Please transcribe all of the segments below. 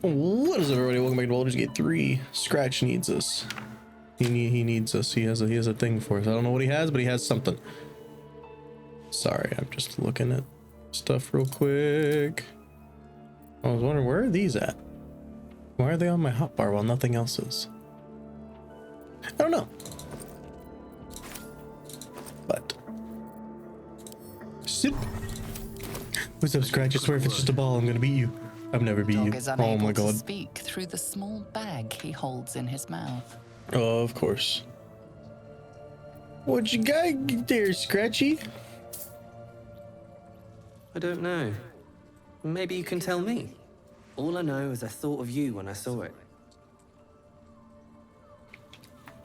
What is up, everybody? Welcome back to Baldur's Gate 3. Scratch needs us. He needs us. He has a thing for us. I don't know what he has, but he has something. Sorry, I'm just looking at stuff real quick. I was wondering, where are these at? Why are they on my hotbar while nothing else is? I don't know. But sip. What's up, Scratch? I swear if it's just a ball, I'm gonna beat you. I've never beat you. Oh my god. To speak through the small bag he holds in his mouth. Oh, of course. What you got there, Scratchy? I don't know. Maybe you can tell me. All I know is I thought of you when I saw it.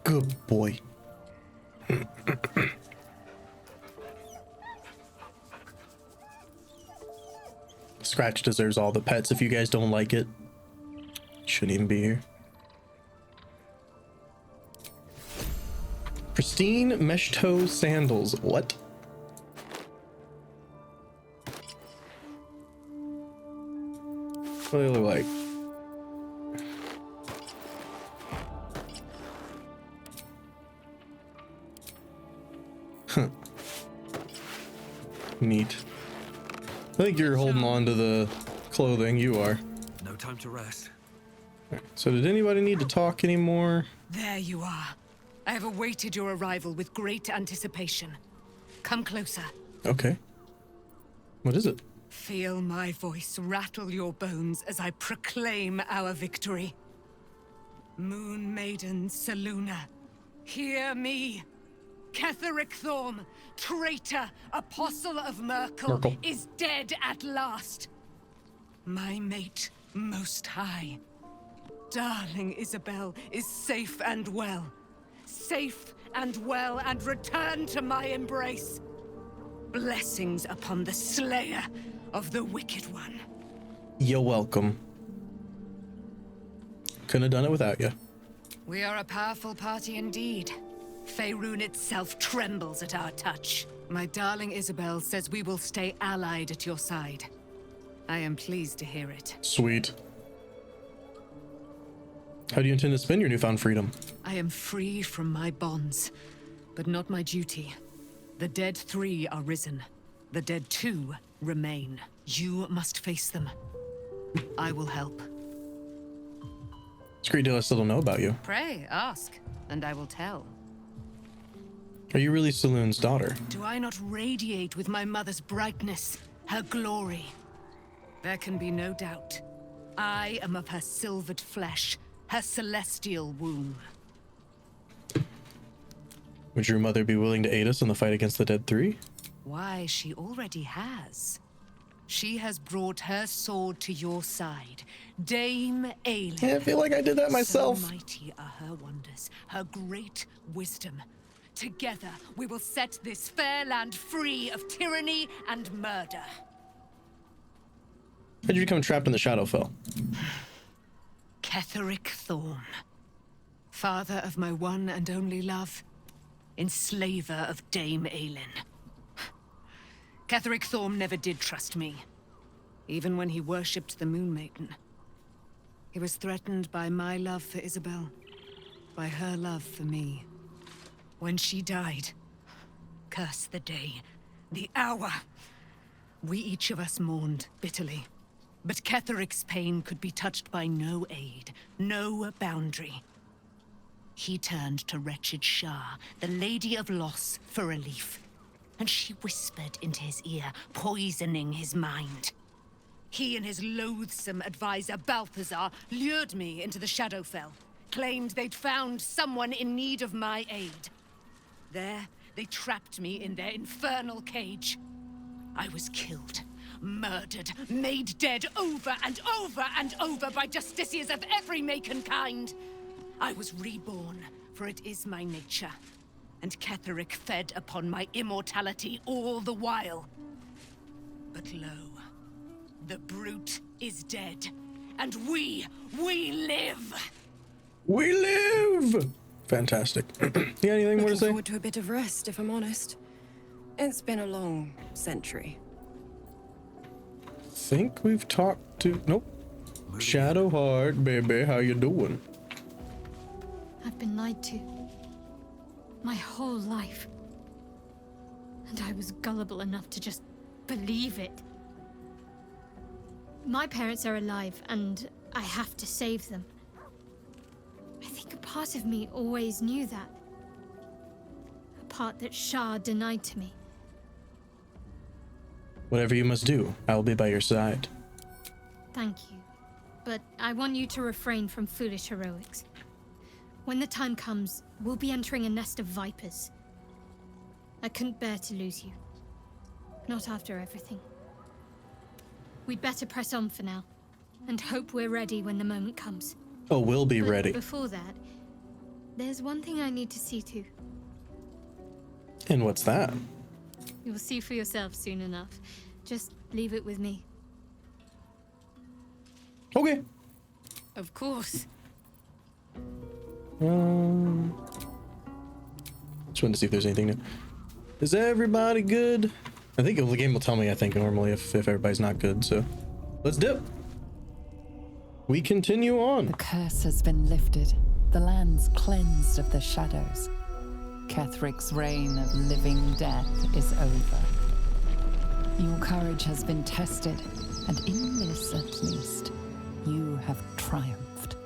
Good boy. Scratch deserves all the pets. If you guys don't like it, shouldn't even be here. Pristine mesh toe sandals. What? What do they look like? Huh. Neat. I think you're holding on to the clothing. You are. No time to rest. Right. So did anybody need to talk anymore? There you are. I have awaited your arrival with great anticipation. Come closer. Okay. What is it? Feel my voice rattle your bones as I proclaim our victory. Moon Maiden Selûne, hear me. Ketheric Thorm, traitor, apostle of Merkel, is dead at last. My mate, most high. Darling Isabel is safe and well. Safe and well, and return to my embrace. Blessings upon the slayer of the wicked one. You're welcome. Couldn't have done it without you. We are a powerful party indeed. Faerun itself trembles at our touch. My darling Isabel says we will stay allied at your side. I am pleased to hear it. Sweet. How do you intend to spend your newfound freedom? I am free from my bonds, but not my duty. The dead 3 are risen. The dead 2 remain. You must face them. I will help. It's a great deal I still don't know about you. Pray, ask, and I will tell. Are you really Selûne's daughter? Do I not radiate with my mother's brightness, her glory? There can be no doubt. I am of her silvered flesh, her celestial womb. Would your mother be willing to aid us in the fight against the dead 3? Why, she already has. She has brought her sword to your side, Dame Aelin. Yeah, I feel like I did that myself. So mighty are her wonders, her great wisdom. Together, we will set this fair land free of tyranny and murder. How'd you become trapped in the Shadowfell? Ketheric Thorm, father of my one and only love, enslaver of Dame Aelin. Ketheric Thorm never did trust me, even when he worshipped the Moon Maiden. He was threatened by my love for Isabel, by her love for me. When she died, curse the day, the hour. We each of us mourned bitterly. But Ketheric's pain could be touched by no aid, no boundary. He turned to wretched Shah, the Lady of Loss, for relief. And she whispered into his ear, poisoning his mind. He and his loathsome advisor, Balthazar, lured me into the Shadowfell, claimed they'd found someone in need of my aid. There, they trapped me in their infernal cage. I was killed, murdered, made dead over and over and over by justiciars of every make and kind. I was reborn, for it is my nature. And Ketheric fed upon my immortality all the while. But lo, the brute is dead, and we live! We live! Fantastic. You got anything more to say? Looking forward to a bit of rest, if I'm honest. It's been a long century. Think we've talked to... Nope. Shadowheart, baby, how you doing? I've been lied to. My whole life. And I was gullible enough to just believe it. My parents are alive, and I have to save them. I think a part of me always knew that. A part that Shah denied to me. Whatever you must do, I will be by your side. Thank you. But I want you to refrain from foolish heroics. When the time comes, we'll be entering a nest of vipers. I couldn't bear to lose you. Not after everything. We'd better press on for now, and hope we're ready when the moment comes. Oh, we'll be But ready. before that, there's one thing I need to see to. And what's that? You'll see for yourself soon enough. Just leave it with me. Okay. Of course. Just wanted to see if there's anything new. Is everybody good? I think the game will tell me, I think, normally if everybody's not good, so let's dip. We continue on. The curse has been lifted. The land's cleansed of the shadows. Kethric's reign of living death is over. Your courage has been tested, and in this at least, you have triumphed.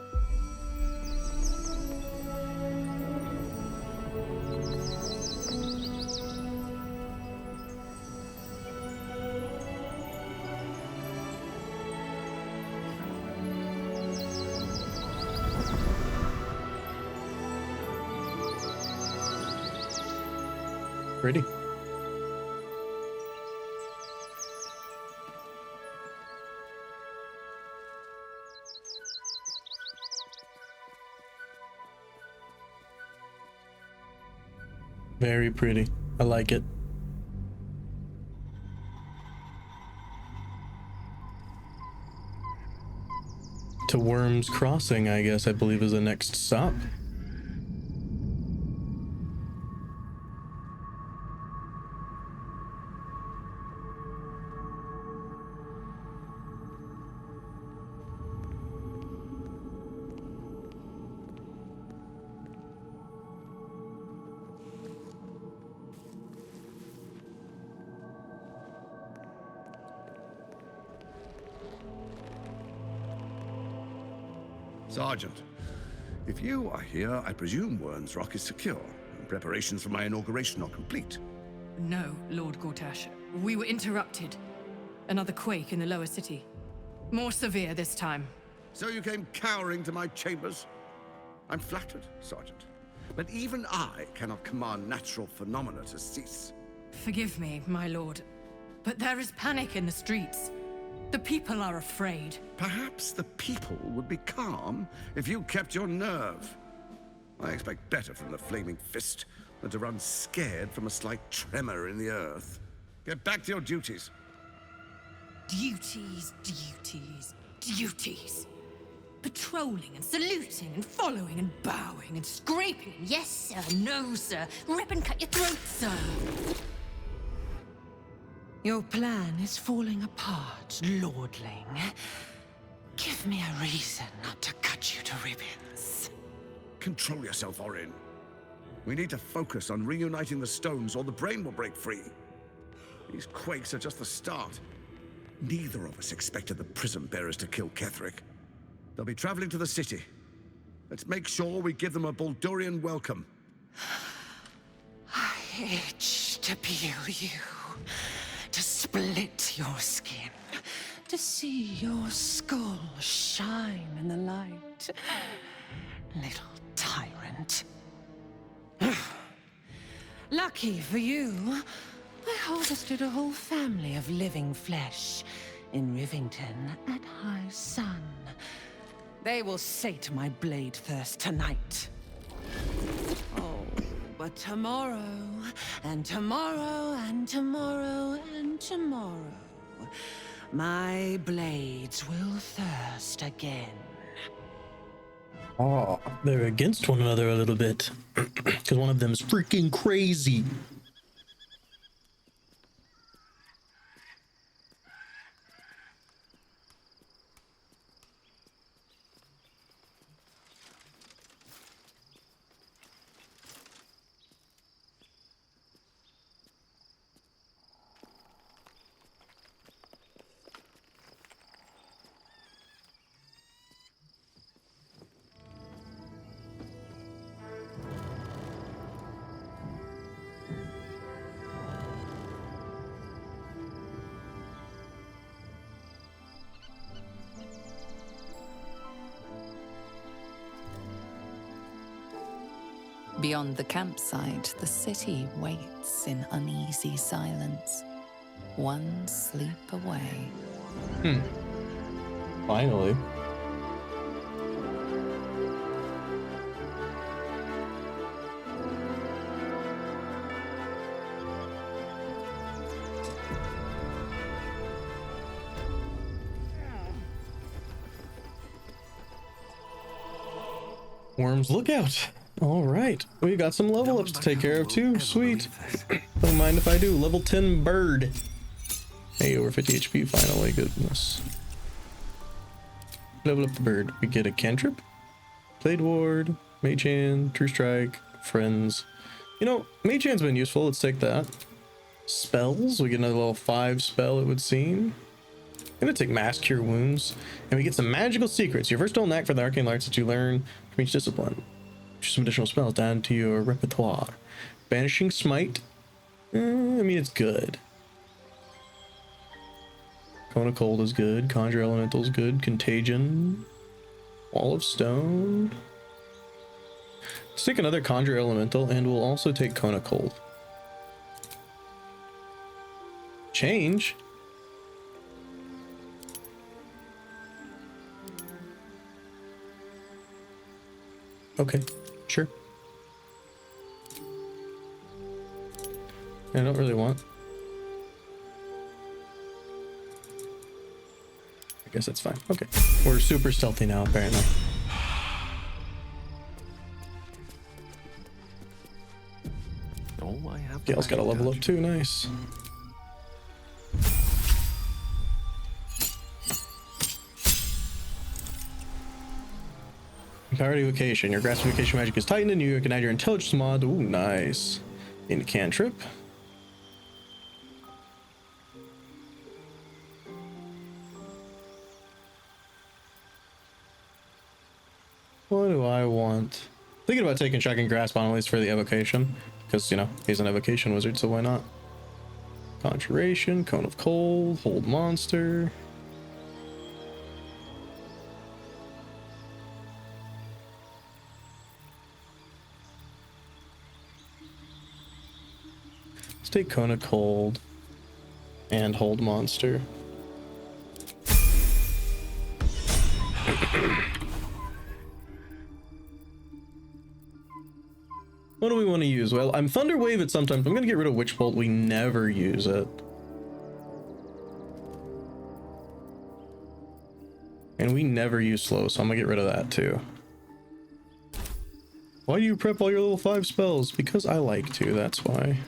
Pretty. Very pretty. I like it. To Worm's Crossing, I guess, I believe is the next stop. Sergeant, if you are here, I presume Wern's Rock is secure, and preparations for my inauguration are complete. No, Lord Gortash. We were interrupted. Another quake in the lower city. More severe this time. So you came cowering to my chambers? I'm flattered, Sergeant. But even I cannot command natural phenomena to cease. Forgive me, my lord, but there is panic in the streets. The people are afraid. Perhaps the people would be calm if you kept your nerve. I expect better from the Flaming Fist than to run scared from a slight tremor in the earth. Get back to your duties. Duties, duties, duties. Patrolling and saluting and following and bowing and scraping. Yes, sir. No, sir. Rip and cut your throat, sir. Your plan is falling apart, lordling. Give me a reason not to cut you to ribbons. Control yourself, Orin. We need to focus on reuniting the stones or the brain will break free. These quakes are just the start. Neither of us expected the prism bearers to kill Ketheric. They'll be traveling to the city. Let's make sure we give them a Baldurian welcome. I itch to peel you, to split your skin, to see your skull shine in the light. Little tyrant. Lucky for you, I harvested a whole family of living flesh in Rivington at high sun. They will sate my blade thirst tonight. Oh, but tomorrow, and tomorrow, and tomorrow, and tomorrow, my blades will thirst again. Oh, they're against one another a little bit. Because one of them's freaking crazy. Beyond the campsite, the city waits in uneasy silence, one sleep away. Finally. Worms lookout. All right, we got some level ups to take care of too. Sweet. Don't mind if I do. Level 10 bird. Hey, over 50 HP finally. Goodness. Level up the bird. We get a cantrip, Blade Ward, Mage Hand, True Strike, Friends. You know, Mage Hand's been useful. Let's take that. Spells. We get another level 5 spell, it would seem. I'm gonna take Mass Cure Wounds, and we get some magical secrets. Your versatile knack for the arcane arts that you learn from each discipline. Just some additional spells down to your repertoire. Banishing Smite. I mean, it's good. Cone of Cold is good. Conjure Elemental is good. Contagion. Wall of Stone. Let's take another Conjure Elemental, and we'll also take Cone of Cold. Change. Okay, sure. I don't really want. I guess that's fine. Okay. We're super stealthy now, apparently. Oh, I have. Gale's got a level up too. Nice. Empowered Evocation. Your grasp evocation magic is tightened and you can add your intelligence mod. Ooh, nice. In cantrip. What do I want? Thinking about taking Shocking Grasp on at least for the evocation. Because, you know, he's an evocation wizard, so why not? Conjuration, Cone of Cold, Hold Monster. Let's take Cone of Cold and Hold Monster. What do we want to use? Well, I'm Thunder Wave it sometimes. I'm going to get rid of Witch Bolt. We never use it. And we never use Slow, so I'm going to get rid of that too. Why do you prep all your level 5 spells? Because I like to, that's why.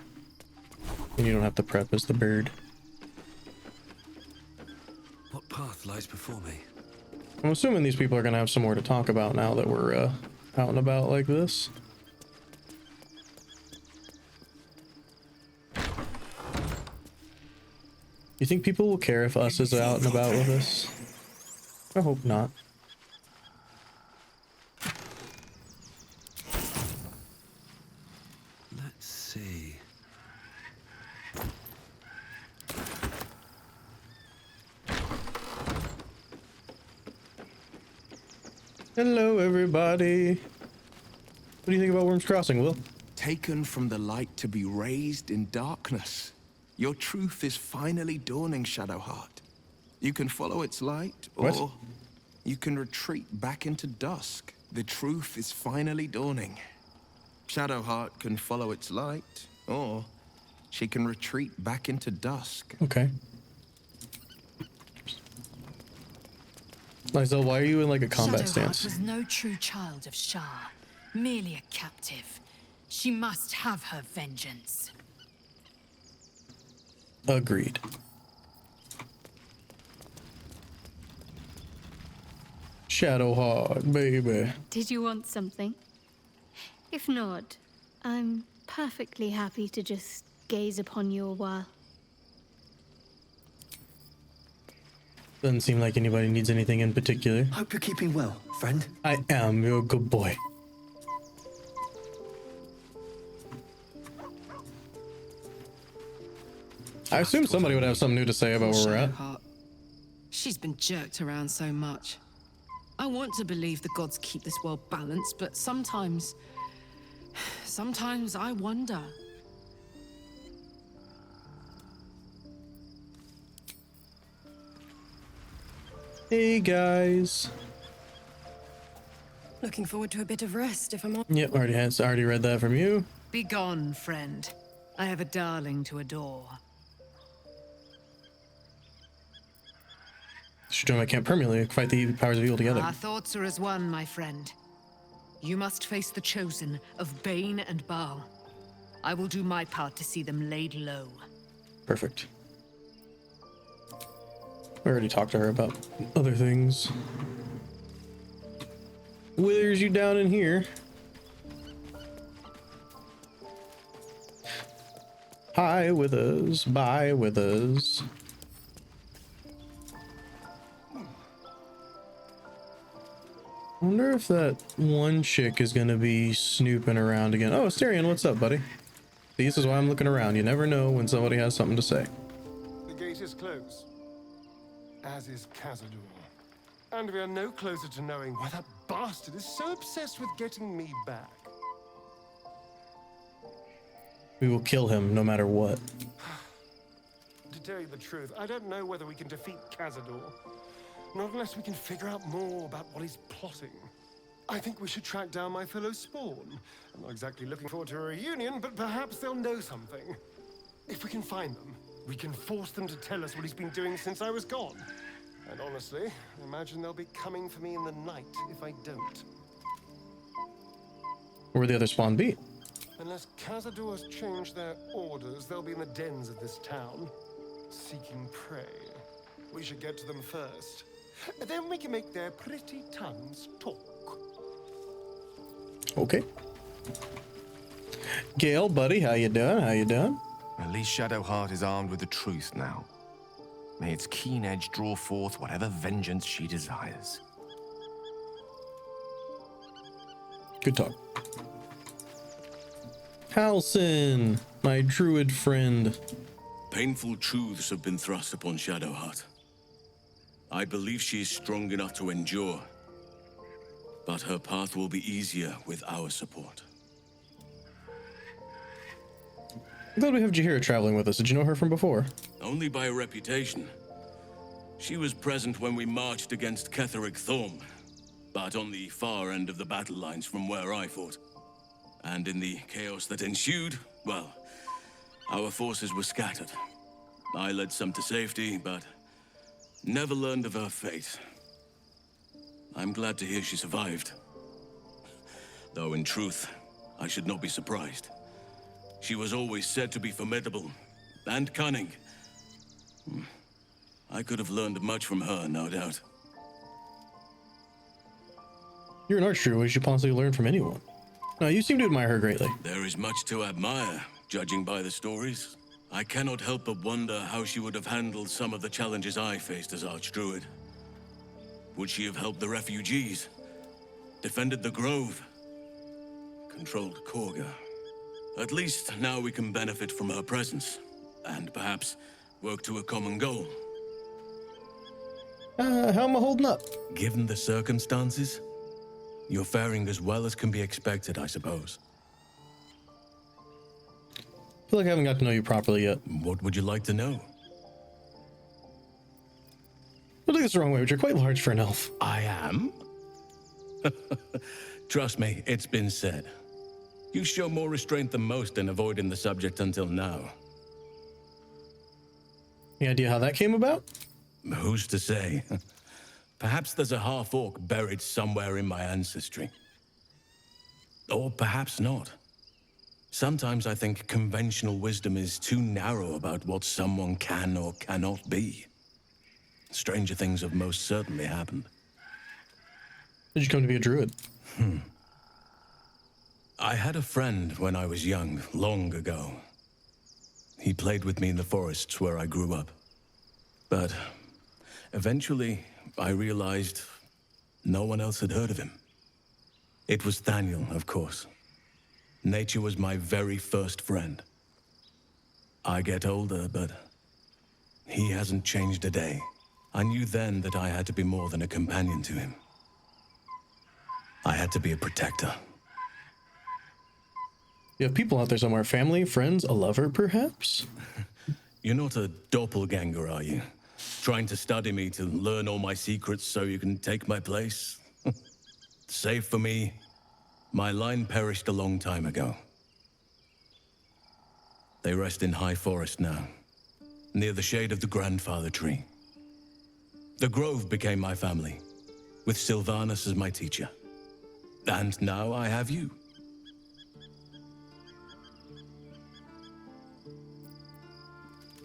And you don't have to prep as the bird. What path lies before me? I'm assuming these people are going to have some more to talk about now that we're out and about like this. You think people will care if us is out and about with us? I hope not. Let's see. Hello, everybody. What do you think about Worms Crossing, Will? Taken from the light to be raised in darkness. Your truth is finally dawning, Shadowheart. You can follow its light, or What? you can retreat back into dusk. The truth is finally dawning. Shadowheart can follow its light, or she can retreat back into dusk. Okay. Lysel, why are you in like a combat Shadowheart stance? was no true child of Shah, merely a captive. She must have her vengeance. Agreed. Shadowheart, baby. Did you want something? If not, I'm perfectly happy to just gaze upon you a while. Doesn't seem like anybody needs anything in particular. Hope you're keeping well, friend. I am. You're a good boy. I assume somebody would have something new to say about where we're at. Shadowheart. She's been jerked around so much. I want to believe the gods keep this world balanced, but sometimes Sometimes I wonder. Hey guys. Looking forward to a bit of rest, if I'm on. Yep, already read that from you. Be gone, friend. I have a darling to adore. She's doing I can't permanently fight the powers of evil together. Our thoughts are as one, my friend. You must face the chosen of Bane and Baal. I will do my part to see them laid low. Perfect. I already talked to her about other things. Withers you down in here. Hi with us, bye with us. I wonder if that one chick is gonna be snooping around again. Oh, Asterion, what's up, buddy? See, this is why I'm looking around. You never know when somebody has something to say. The gate is closed, as is Cazador. And we are no closer to knowing why that bastard is so obsessed with getting me back. We will kill him no matter what. To tell you the truth, I don't know whether we can defeat Cazador. Not unless we can figure out more about what he's plotting. I think we should track down my fellow Spawn. I'm not exactly looking forward to a reunion, but perhaps they'll know something. If we can find them, we can force them to tell us what he's been doing since I was gone. And honestly, I imagine they'll be coming for me in the night if I don't. Where the other Spawn be? Unless Cazador has changed their orders, they'll be in the dens of this town, seeking prey. We should get to them first. Then we can make their pretty tongues talk. Okay. Gale, buddy, how you doing? How you doing? At least Shadowheart is armed with the truth now. May its keen edge draw forth whatever vengeance she desires. Good talk. Halsin, my druid friend. Painful truths have been thrust upon Shadowheart. I believe she is strong enough to endure, but her path will be easier with our support. I'm glad we have Jaheira traveling with us. Did you know her from before? Only by reputation. She was present when we marched against Ketheric Thorm, but on the far end of the battle lines from where I fought. And in the chaos that ensued, well, our forces were scattered. I led some to safety, but never learned of her fate. I'm glad to hear she survived. Though in truth, I should not be surprised. She was always said to be formidable and cunning. I could have learned much from her, no doubt. You're an archdruid. You should possibly learn from anyone. No, you seem to admire her greatly. There is much to admire, judging by the stories. I cannot help but wonder how she would have handled some of the challenges I faced as Archdruid. Would she have helped the refugees? Defended the Grove? Controlled Korga? At least now we can benefit from her presence, and perhaps work to a common goal. How am I holding up? Given the circumstances, you're faring as well as can be expected, I suppose. I feel like I haven't got to know you properly yet. What would you like to know? I think it's the wrong way, but you're quite large for an elf. I am? Trust me, it's been said. You show more restraint than most in avoiding the subject until now. Any idea how that came about? Who's to say? Perhaps there's a half-orc buried somewhere in my ancestry. Or perhaps not. Sometimes I think conventional wisdom is too narrow about what someone can or cannot be. Stranger things have most certainly happened. Did you come to be a druid? I had a friend when I was young, long ago. He played with me in the forests where I grew up. But eventually, I realized no one else had heard of him. It was Thaniel, of course. Nature was my very first friend. I get older, but he hasn't changed a day. I knew then that I had to be more than a companion to him. I had to be a protector. You have people out there somewhere. Family, friends, a lover, perhaps? You're not a doppelganger, are you? Trying to study me to learn all my secrets so you can take my place? Save for me, my line perished a long time ago. They rest in high forest now, near the shade of the grandfather tree. The grove became my family, with Sylvanus as my teacher. And now I have you.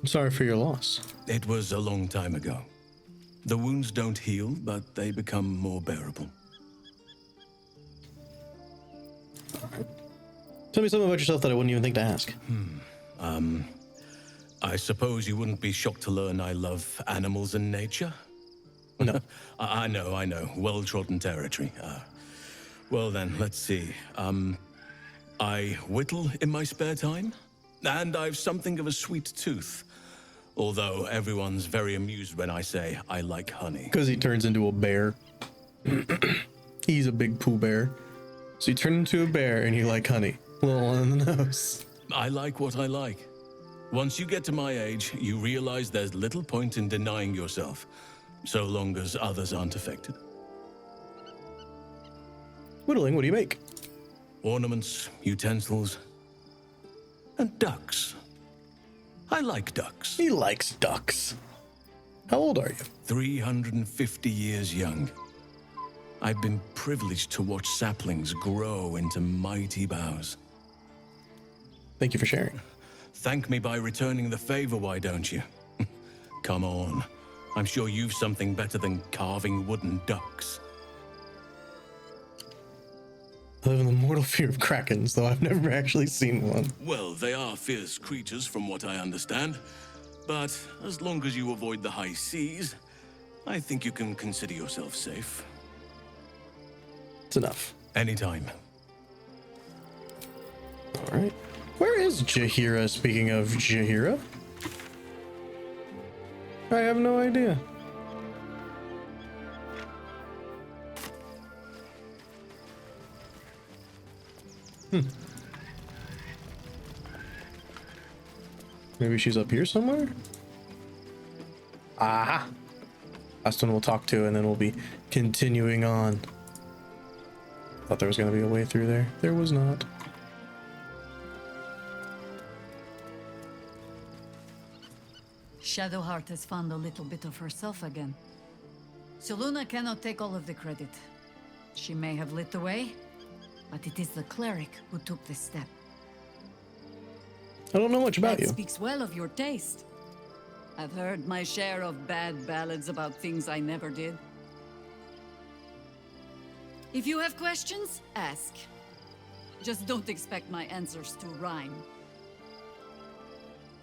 I'm sorry for your loss. It was a long time ago. The wounds don't heal, but they become more bearable. Tell me something about yourself that I wouldn't even think to ask. I suppose you wouldn't be shocked to learn I love animals and nature? No. I know. Well-trodden territory. Well then, let's see. I whittle in my spare time, and I've something of a sweet tooth. Although everyone's very amused when I say I like honey. Because he turns into a bear. He's a big Pooh bear. So you turn into a bear and you like honey. A little on the nose. I like what I like. Once you get to my age, you realize there's little point in denying yourself, so long as others aren't affected. Whittling, what do you make? Ornaments, utensils, and ducks. I like ducks. He likes ducks. How old are you? 350 years young. I've been privileged to watch saplings grow into mighty boughs. Thank you for sharing. Thank me by returning the favor, why don't you? Come on. I'm sure you've something better than carving wooden ducks. I live in the mortal fear of krakens, though I've never actually seen one. Well, they are fierce creatures from what I understand. But as long as you avoid the high seas, I think you can consider yourself safe. It's enough. Anytime. All right. Where is Jaheira, speaking of Jaheira? I have no idea. Maybe she's up here somewhere? Aha! Last one we'll talk to, and then we'll be continuing on. Thought there was going to be a way through there. There was not. Shadowheart has found a little bit of herself again. Selûne cannot take all of the credit. She may have lit the way, but it is the cleric who took this step. I don't know much about That you. speaks well of your taste. I've heard my share of bad ballads about things I never did. If you have questions, ask. Just don't expect my answers to rhyme.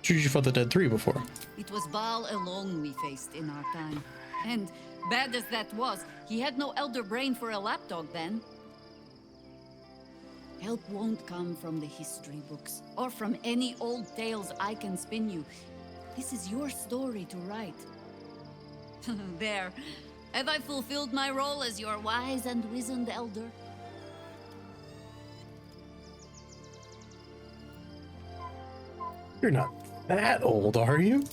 You fought the Dead 3 before. It was Baal alone we faced in our time. And bad as that was, he had no elder brain for a lapdog then. Help won't come from the history books, or from any old tales I can spin you. This is your story to write. There. Have I fulfilled my role as your wise and wizened elder? You're not that old, are you?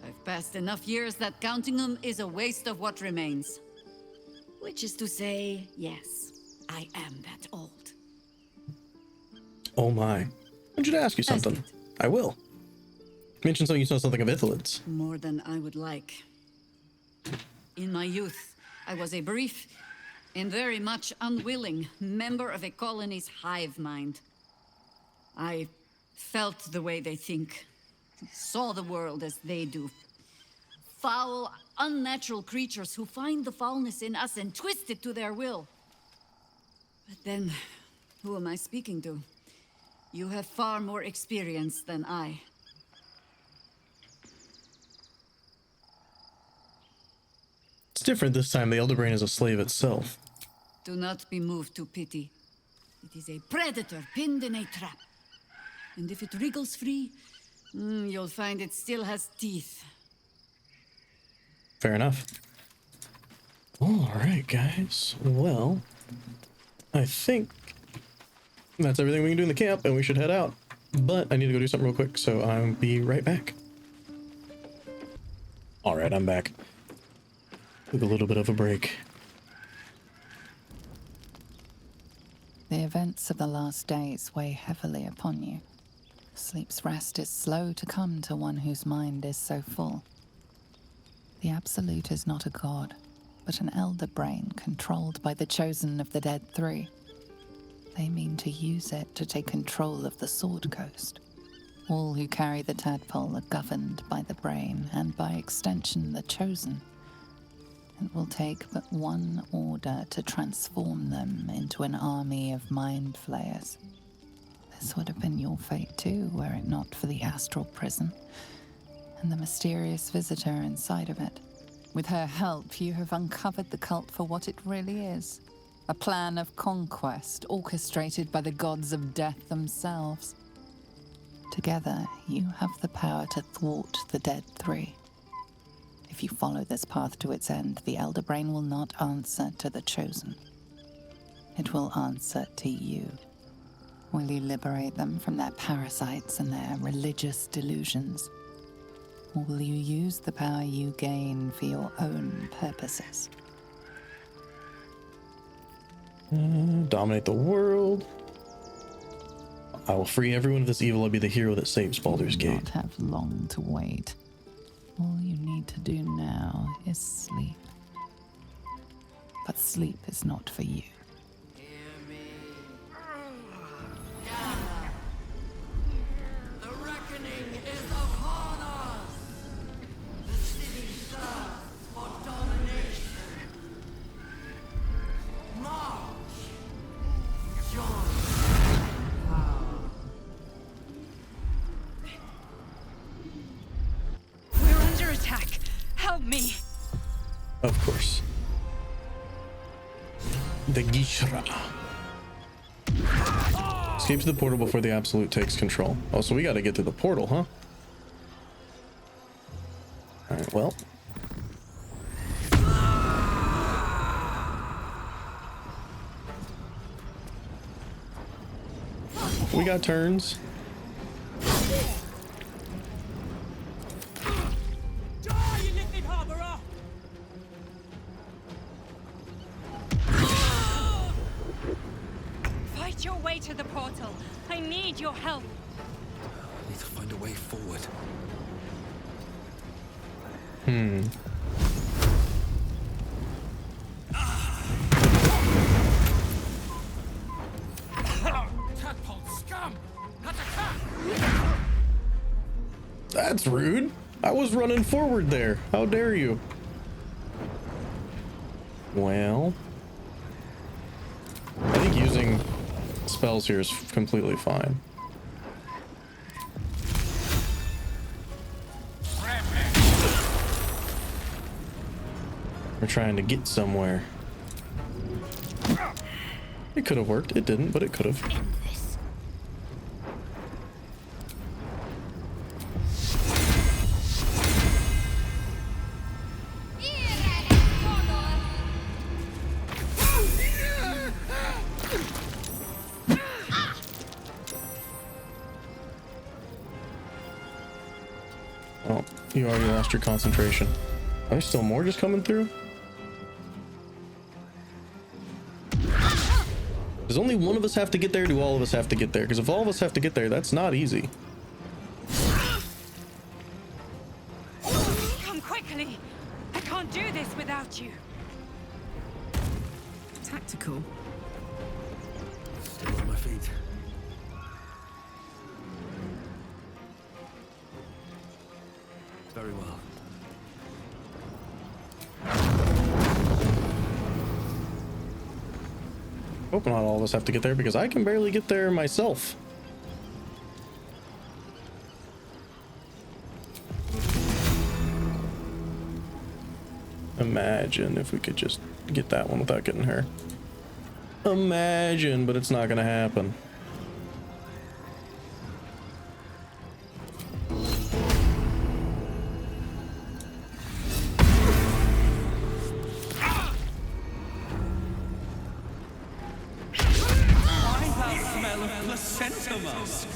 I've passed enough years that counting them is a waste of what remains. Which is to say, yes, I am that old. Oh my. I want you to ask you something. I will. Mention something, you know something of Ithalids. More than I would like. In my youth, I was a brief and very much unwilling member of a colony's hive mind. I felt the way they think, saw the world as they do. Foul, unnatural creatures who find the foulness in us and twist it to their will. But then, who am I speaking to? You have far more experience than I. It's different this time. The Elder Brain is a slave itself. Do not be moved to pity. It is a predator pinned in a trap. And if it wriggles free, you'll find it still has teeth. Fair enough. All right, guys. Well, I think That's everything we can do in the camp, and we should head out. But I need to go do something real quick, so I'll be right back. All right, I'm back. Took a little bit of a break. The events of the last days weigh heavily upon you. Sleep's rest is slow to come to one whose mind is so full. The Absolute is not a god, but an elder brain controlled by the chosen of the Dead Three. They mean to use it to take control of the Sword Coast. All who carry the tadpole are governed by the brain, and by extension the chosen. It will take but one order to transform them into an army of mind flayers. This would have been your fate too, were it not for the astral prison and the mysterious visitor inside of it. With her help, you have uncovered the cult for what it really is. A plan of conquest orchestrated by the gods of death themselves. Together, you have the power to thwart the Dead Three. If you follow this path to its end, the Elder Brain will not answer to the Chosen. It will answer to you. Will you liberate them from their parasites and their religious delusions? Or will you use the power you gain for your own purposes? Dominate the world. I will free everyone of this evil. I'll be the hero that saves Baldur's Gate. You do not have long to wait. All you need to do now is sleep. But sleep is not for you. The reckoning is upon us! The city serves for domination. March! Join power. We're under attack. Help me. Of course. The Gishra. Escape to the portal before the Absolute takes control. Oh, so we gotta get to the portal, huh? Alright, well. We got turns. Fight your way to the portal. I need your help. I need to find a way forward. Tadpole scum! Attack! That's rude. I was running forward there. How dare you? Well, I think using spells here is completely fine. We're trying to get somewhere. It could have worked. It didn't, but it could have. Oh, you already lost your concentration. Are there still more just coming through? Does only one of us have to get there? Do all of us have to get there? Because if all of us have to get there, that's not easy. Come quickly. I can't do this without you. Tactical. Still on my feet. Very well. Hope not all of us have to get there because I can barely get there myself. Imagine if we could just get that one without getting her. Imagine, but it's not gonna happen. smell of placenta musk.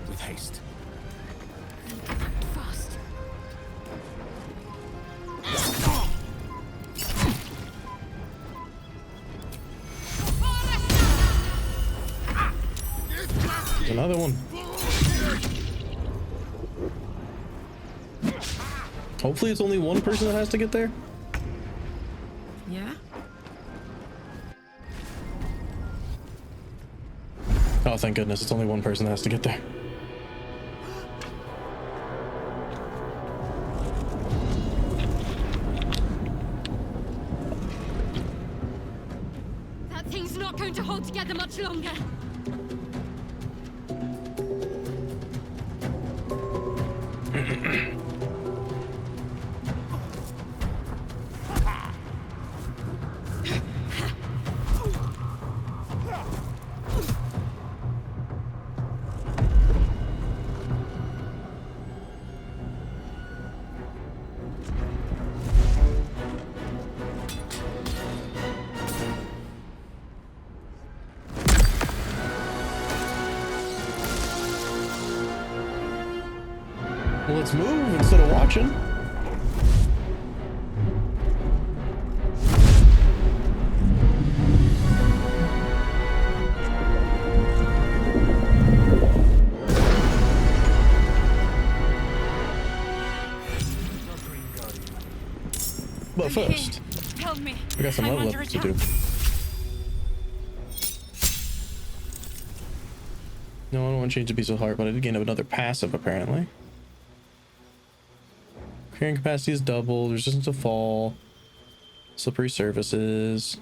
With haste. Fast. There's another one. Hopefully it's only one person that has to get there. Yeah? Oh, thank goodness, it's only one person that has to get there. That thing's not going to hold together much longer. Well, let's move instead of watching. But first, Help me. we got some I'm level under ups to do. attack. No, I don't want to change the piece of heart, but I did gain another passive apparently. Carrying capacity is doubled, resistance to fall, slippery surfaces.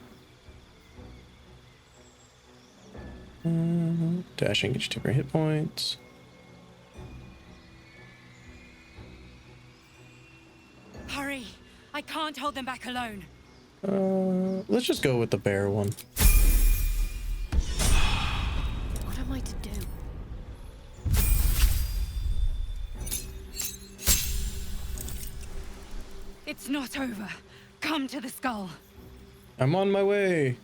Dashing gets you temporary hit points. Hurry! I can't hold them back alone. Let's just go with the bear one. What am I to do? It's not over. Come to the skull. I'm on my way.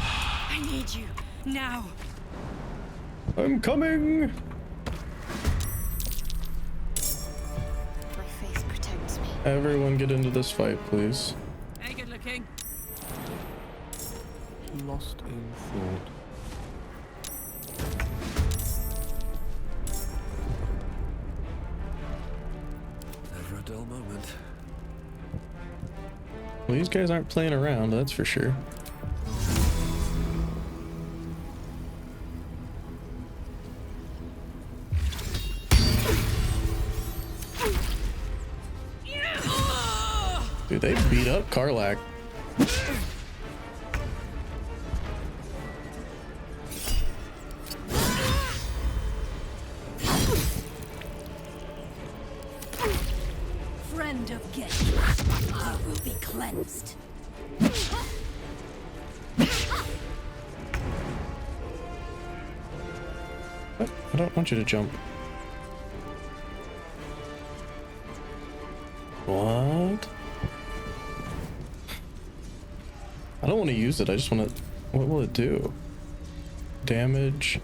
I need you now. I'm coming. My face protects me. Everyone get into this fight, please. Hey, good looking. Lost in thought. Never a dull moment. Well, these guys aren't playing around, that's for sure. Dude, they beat up Karlak. Friend of Get, I will be cleansed. What? I don't want you to jump. What? I don't want to use it. I just want to... What will it do? Damage.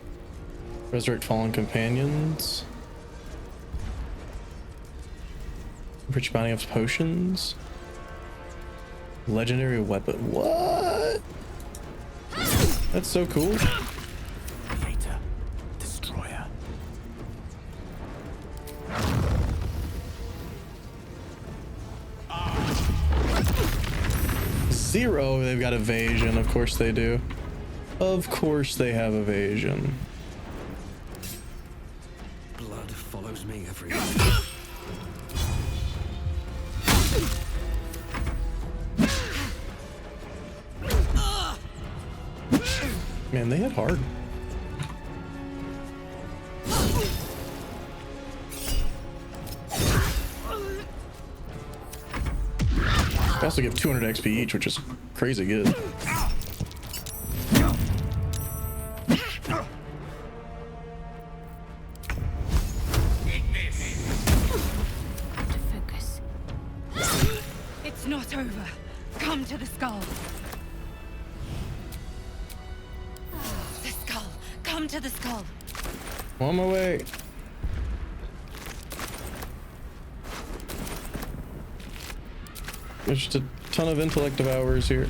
Resurrect fallen companions. Rich bounty of potions. Legendary weapon. What? That's so cool. Creator. Destroyer. Zero, they've got evasion. Of course they do. Of course they have evasion. Blood follows me everywhere. Man, they hit hard. also give 200 XP each, which is crazy good. Focus. It's not over. Come to the skull. The skull. Come to the skull. On my way. There's just a ton of intellect hours here.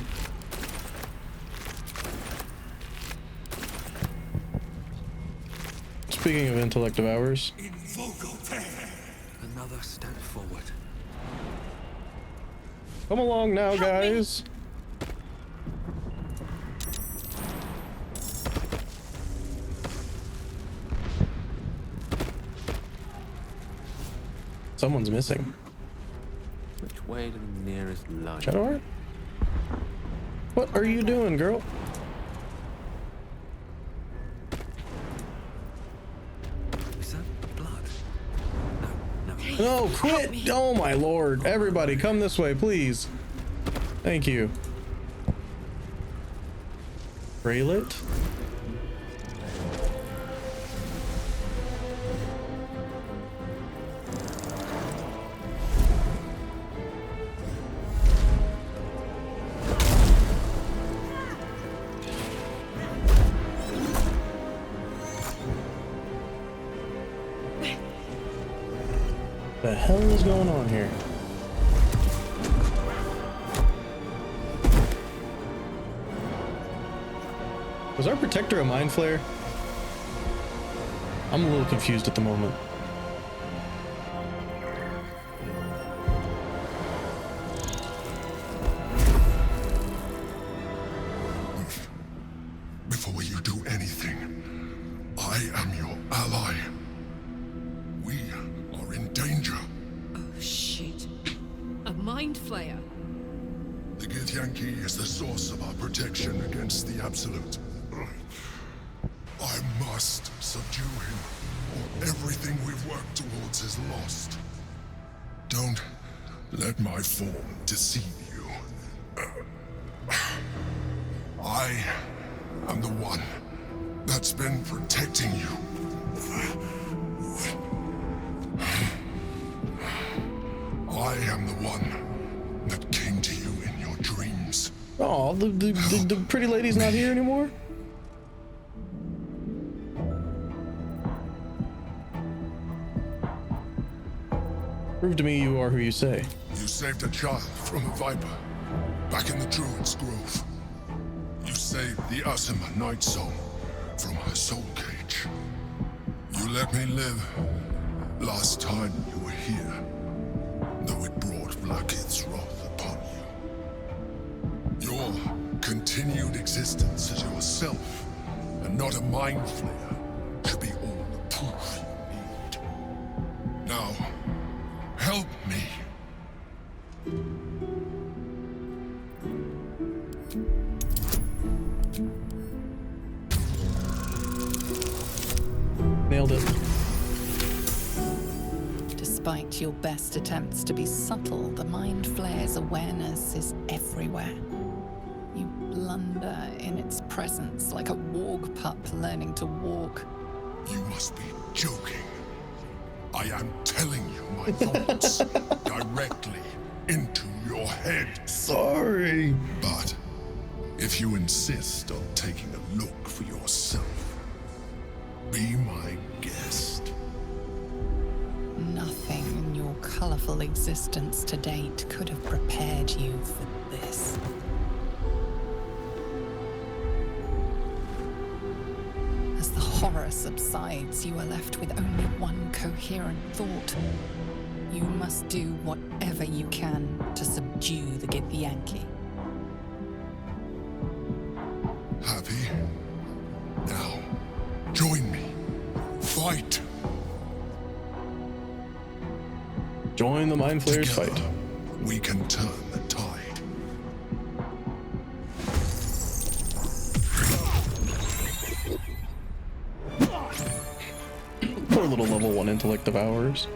Speaking of intellect hours. Another step forward. Come along now, guys. Someone's missing. Which way to the nearest line? Shadowheart? What are you doing, girl? Is that blood? No, quit! Oh my lord. Everybody, come this way, please. Thank you. Bracelet? The hell is going on here? Was our protector a mind flare? I'm a little confused at the moment. Before you do anything, I am your ally. We are in danger. Oh, shit. A mind flayer. The Githyanki is the source of our protection against the Absolute. I must subdue him, or everything we've worked towards is lost. Don't let my form deceive you. I am the one that's been protecting you. I am the one that came to you in your dreams. Oh, the pretty lady's not here anymore? Prove to me you are who you say. You saved a child from a viper, back in the Druid's Grove. You saved the Asima Night Soul from her soul cage. You let me live last time you were here, though it brought Blackith's wrath upon you. Your continued existence as yourself, and not a mind flayer, should be all the proof you need. Now, help me. Nailed it. Despite your best attempts to be subtle, the Mind Flayer's awareness is everywhere. You blunder in its presence like a warg pup learning to walk. You must be joking. I am telling you my thoughts directly into your head. Sorry. But if you insist on taking a look for yourself, be my guest. Nothing in your colorful existence to date could have prepared you for this. As the horror subsides, you are left with only one coherent thought. You must do whatever you can to subdue the Githyanki. Happy? Now, join me. Fight. Join the Mind Flayers fight. We can turn the tide. Poor little level 1 intellect of ours.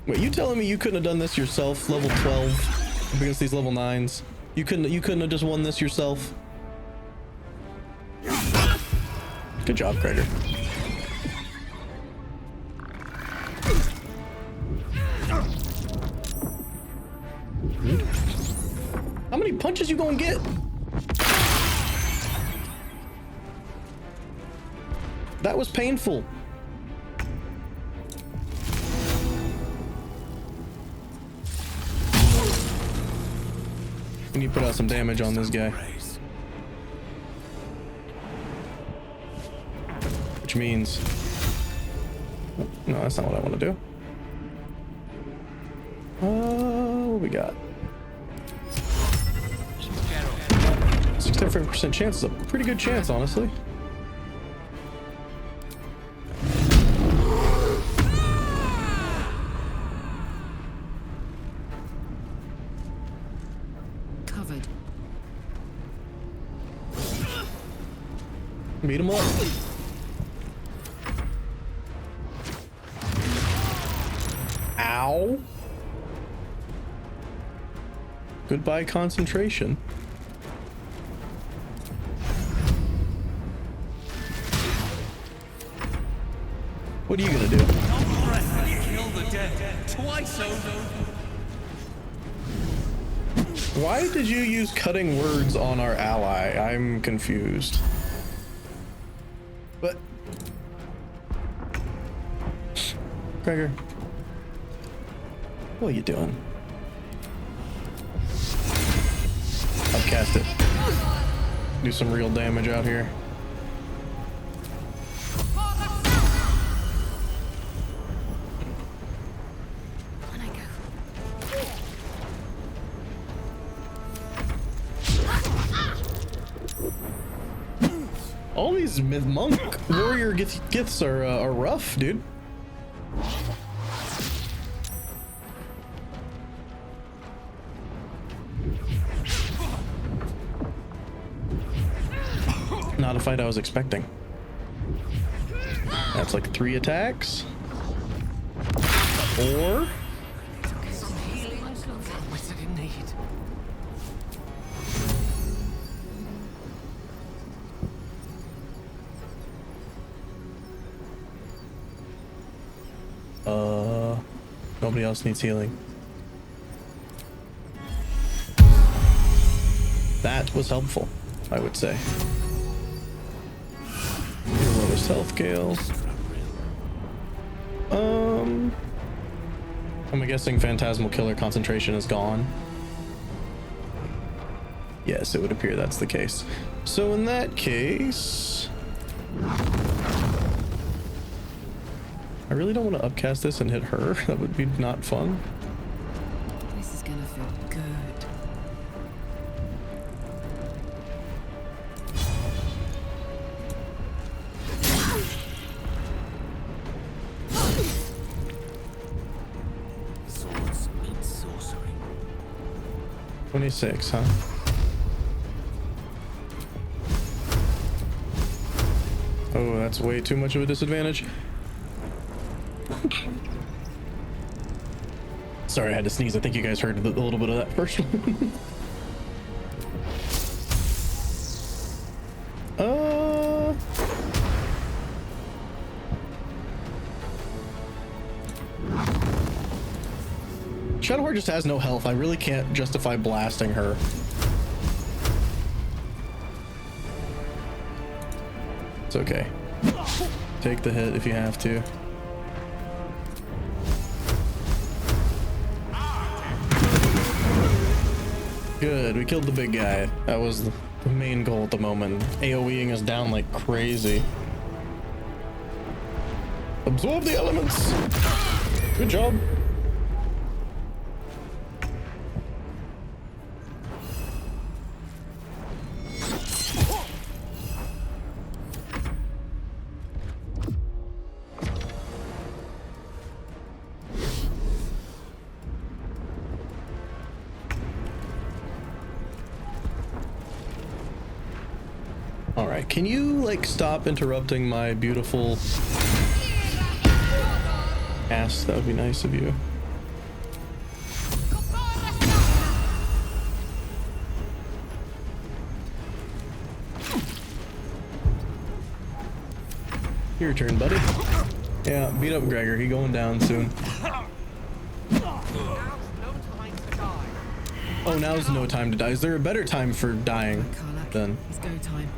Wait, you telling me you couldn't have done this yourself, level 12? up against these level 9s. You couldn't have just won this yourself. Good job, Gregor. How many punches you gonna get? That was painful. We need to put out some damage on this guy. Which means... No, that's not what I want to do. What we got? 65% chance is a pretty good chance, honestly. Covered. Beat him up. Ow. Goodbye, concentration. What are you gonna do? Kill the dead twice over. Why did you use cutting words on our ally? I'm confused. But Gregor, what are you doing? Upcast it. Do some real damage out here. All these monk warrior gifts are rough, dude. Not a fight I was expecting. That's like 3 attacks. 4. Nobody else needs healing. That was helpful, I would say. Lowest health scale. I'm guessing Phantasmal Killer concentration is gone. Yes, it would appear that's the case. So in that case, I really don't want to upcast this and hit her. That would be not fun. This is gonna feel good. Swords meet sorcery. 26, huh? Oh, that's way too much of a disadvantage. Sorry, I had to sneeze. I think you guys heard a little bit of that first one. Shadowheart just has no health. I really can't justify blasting her. It's okay. Take the hit if you have to. Good, we killed the big guy. That was the main goal at the moment. AoEing us down like crazy. Absorb the elements! Good job. Alright, can you, like, stop interrupting my beautiful ass? That would be nice of you. Your turn, buddy. Yeah, beat up Gregor. He going down soon. Oh, now's no time to die. Is there a better time for dying then? It's go time.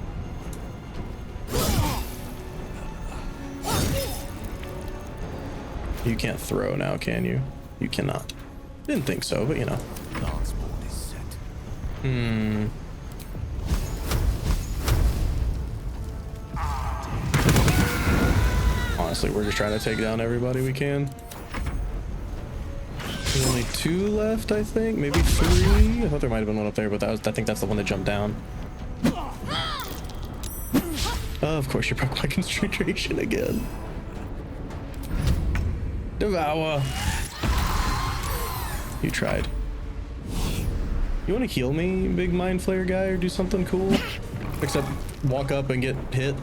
You can't throw now, can you? You cannot. Didn't think so, but you know. Honestly, we're just trying to take down everybody we can. There's only 2 left, I think. Maybe 3. I thought there might have been one up there, but I think that's the one that jumped down. Of course, you broke my concentration again. Devour. You tried. You want to heal me, big mind flayer guy, or do something cool? Except walk up and get hit.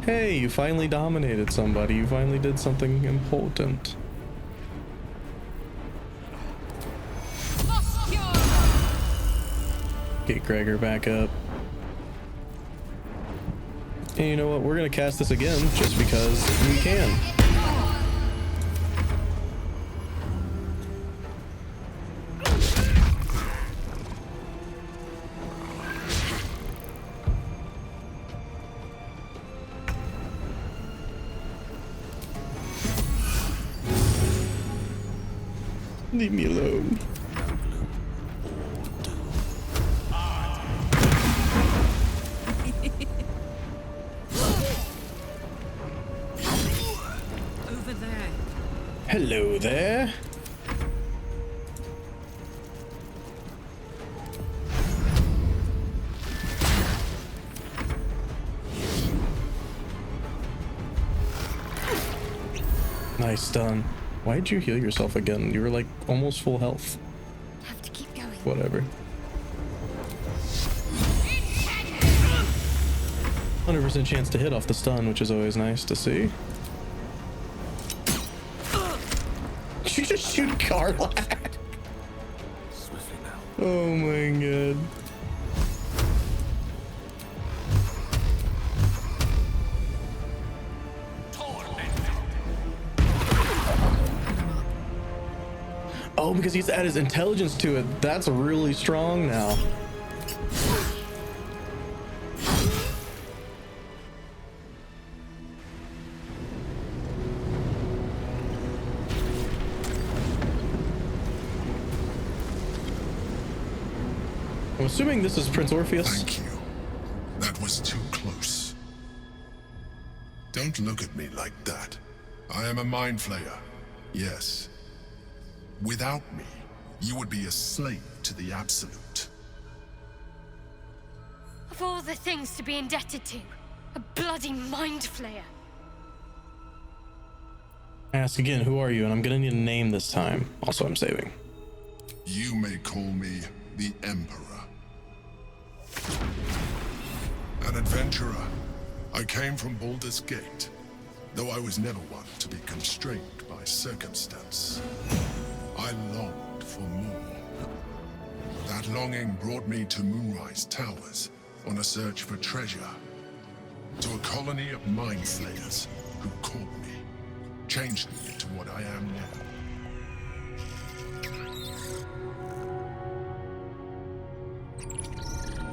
Hey, you finally dominated somebody. You finally did something important. Get Gregor back up. And you know what? We're gonna cast this again just because we can. Leave me alone. Over there. Hello there. Nice stun. Why'd you heal yourself again? You were like almost full health. Have to keep going. Whatever. 100% chance to hit off the stun, which is always nice to see. Did you just shoot Carlad? Swiftly now. Oh my god. Oh, because he's added his intelligence to it. That's really strong now. I'm assuming this is Prince Orpheus. Thank you. That was too close. Don't look at me like that. I am a mind flayer. Yes. Without me, you would be a slave to the Absolute. Of all the things to be indebted to, a bloody mind flayer. I ask again, who are you? And I'm gonna need a name this time. Also, I'm saving. You may call me the Emperor. An adventurer. I came from Baldur's Gate, though I was never one to be constrained by circumstance. I longed for more. That longing brought me to Moonrise Towers on a search for treasure. To a colony of mind flayers who caught me, changed me into what I am now.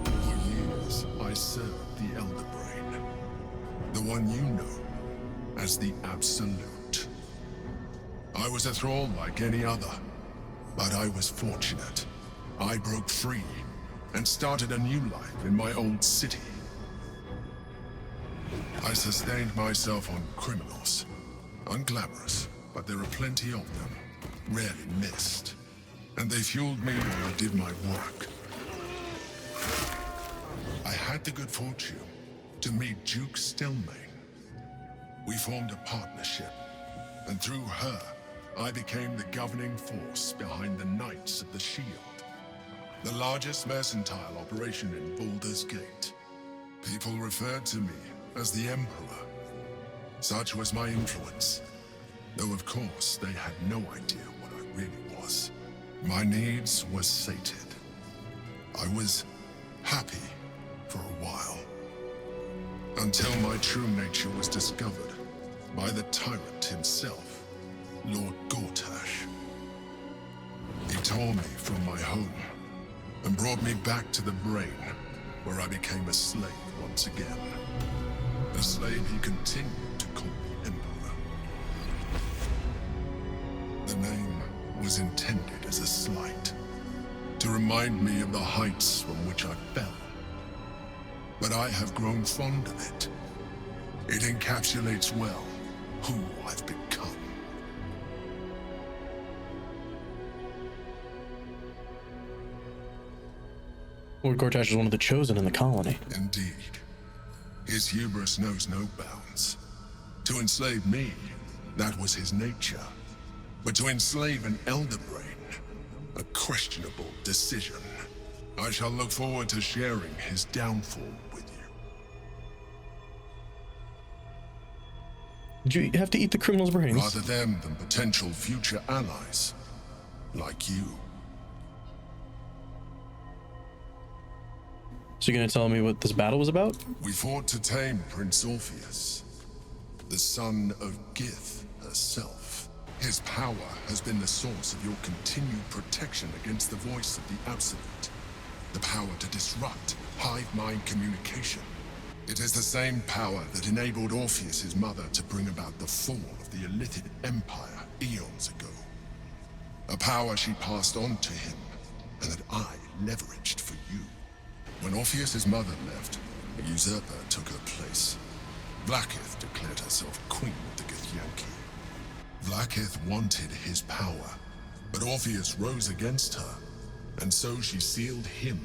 For years, I served the Elder Brain, the one you know as the Absolute. I was a thrall like any other, but I was fortunate. I broke free and started a new life in my old city. I sustained myself on criminals. Unglamorous, but there are plenty of them, rarely missed. And they fueled me while I did my work. I had the good fortune to meet Duke Stillmain. We formed a partnership, and through her, I became the governing force behind the Knights of the Shield, the largest mercantile operation in Baldur's Gate. People referred to me as the Emperor. Such was my influence, though of course they had no idea what I really was. My needs were sated. I was happy for a while. Until my true nature was discovered by the tyrant himself, Lord Gortash. He tore me from my home and brought me back to the brain, where I became a slave once again. A slave he continued to call the Emperor. The name was intended as a slight, to remind me of the heights from which I fell. But I have grown fond of it. It encapsulates well who I've become. Lord Gortash is one of the chosen in the colony. Indeed. His hubris knows no bounds. To enslave me, that was his nature. But to enslave an elder brain, a questionable decision. I shall look forward to sharing his downfall with you. Did you have to eat the criminal's brains? Rather them than potential future allies, like you. So you're gonna tell me what this battle was about? We fought to tame Prince Orpheus, the son of Gith herself. His power has been the source of your continued protection against the voice of the Absolute. The power to disrupt hive mind communication. It is the same power that enabled Orpheus's mother to bring about the fall of the Illithid Empire eons ago. A power she passed on to him, and that I leveraged for you. When Orpheus's mother left, a usurper took her place. Vlaakith declared herself queen of the Githyanki. Vlaakith wanted his power, but Orpheus rose against her, and so she sealed him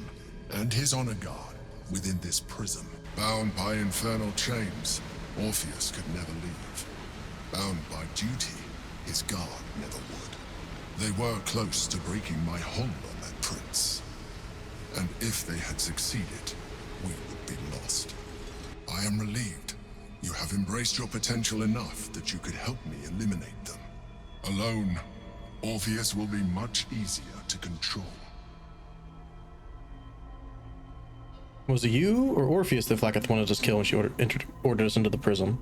and his honor guard within this prison. Bound by infernal chains, Orpheus could never leave. Bound by duty, his guard never would. They were close to breaking my hold on that prince. And if they had succeeded, we would be lost. I am relieved. You have embraced your potential enough that you could help me eliminate them. Alone, Orpheus will be much easier to control. Was it you or Orpheus that Vlaakith wanted us to kill when she ordered us into the prison?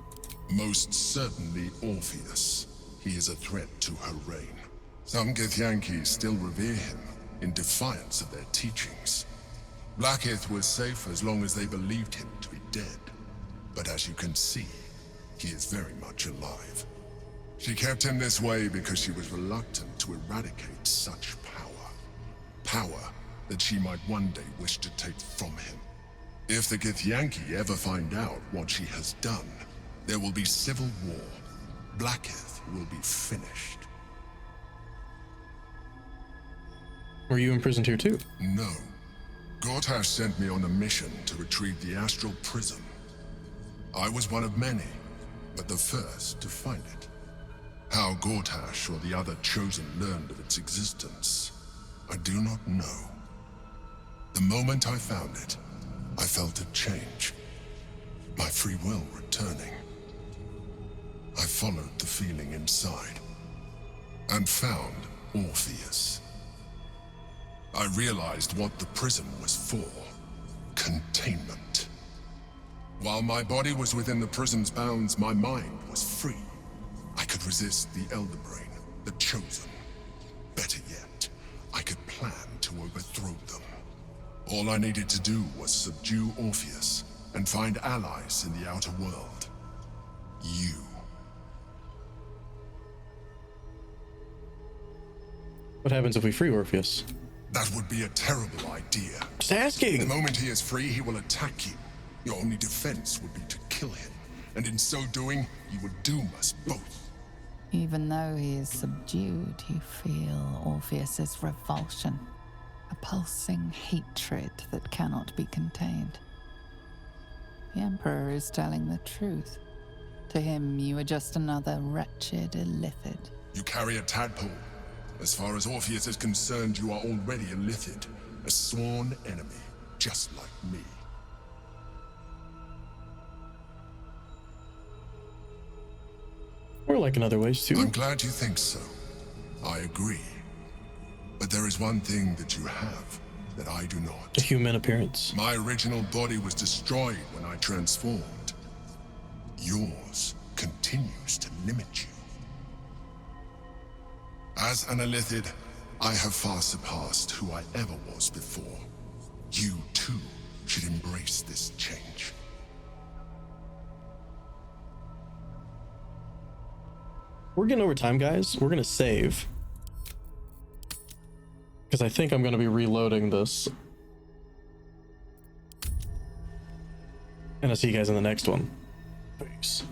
Most certainly Orpheus. He is a threat to her reign. Some Githyanki still revere him, in defiance of their teachings. Vlaakith was safe as long as they believed him to be dead. But as you can see, he is very much alive. She kept him this way because she was reluctant to eradicate such power. Power that she might one day wish to take from him. If the Githyanki ever find out what she has done, there will be civil war. Vlaakith will be finished. Were you imprisoned here too? No. Gortash sent me on a mission to retrieve the astral prism. I was one of many, but the first to find it. How Gortash or the other chosen learned of its existence, I do not know. The moment I found it, I felt a change. My free will returning. I followed the feeling inside, and found Orpheus. I realized what the prison was for. Containment. While my body was within the prison's bounds, my mind was free. I could resist the Elder Brain, the Chosen. Better yet, I could plan to overthrow them. All I needed to do was subdue Orpheus and find allies in the outer world. You. What happens if we free Orpheus? That would be a terrible idea. Just asking. The moment he is free, he will attack you. Your only defense would be to kill him. And in so doing, you would doom us both. Even though he is subdued, you feel Orpheus's revulsion. A pulsing hatred that cannot be contained. The Emperor is telling the truth. To him, you are just another wretched illithid. You carry a tadpole. As far as Orpheus is concerned, you are already a illithid. A sworn enemy, just like me. Or like in other ways, too. I'm glad you think so. I agree. But there is one thing that you have that I do not. A human appearance. My original body was destroyed when I transformed. Yours continues to limit you. As an Illithid, I have far surpassed who I ever was before. You, too, should embrace this change. We're getting over time, guys. We're gonna save. Because I think I'm gonna be reloading this. And I'll see you guys in the next one. Peace.